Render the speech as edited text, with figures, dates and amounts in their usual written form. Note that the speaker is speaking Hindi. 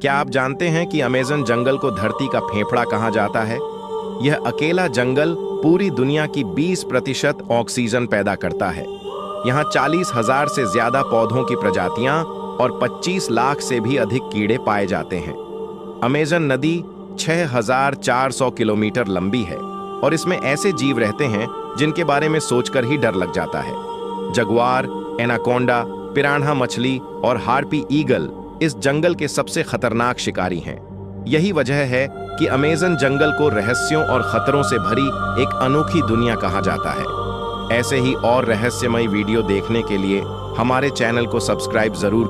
क्या आप जानते हैं कि अमेज़न जंगल को धरती का फेफड़ा कहा जाता है? यह अकेला जंगल पूरी दुनिया की 20% ऑक्सीजन पैदा करता है। यहाँ 40,000 से ज्यादा पौधों की प्रजातियां और 25 लाख से भी अधिक कीड़े पाए जाते हैं। अमेज़न नदी 6,400 किलोमीटर लंबी है और इसमें ऐसे जीव रहते हैं जिनके बारे में सोचकर ही डर लग जाता है। जगुआर, एनाकोंडा, पिरान्हा मछली और हार्पी ईगल इस जंगल के सबसे खतरनाक शिकारी हैं। यही वजह है कि अमेज़न जंगल को रहस्यों और खतरों से भरी एक अनोखी दुनिया कहा जाता है। ऐसे ही और रहस्यमय वीडियो देखने के लिए हमारे चैनल को सब्सक्राइब जरूर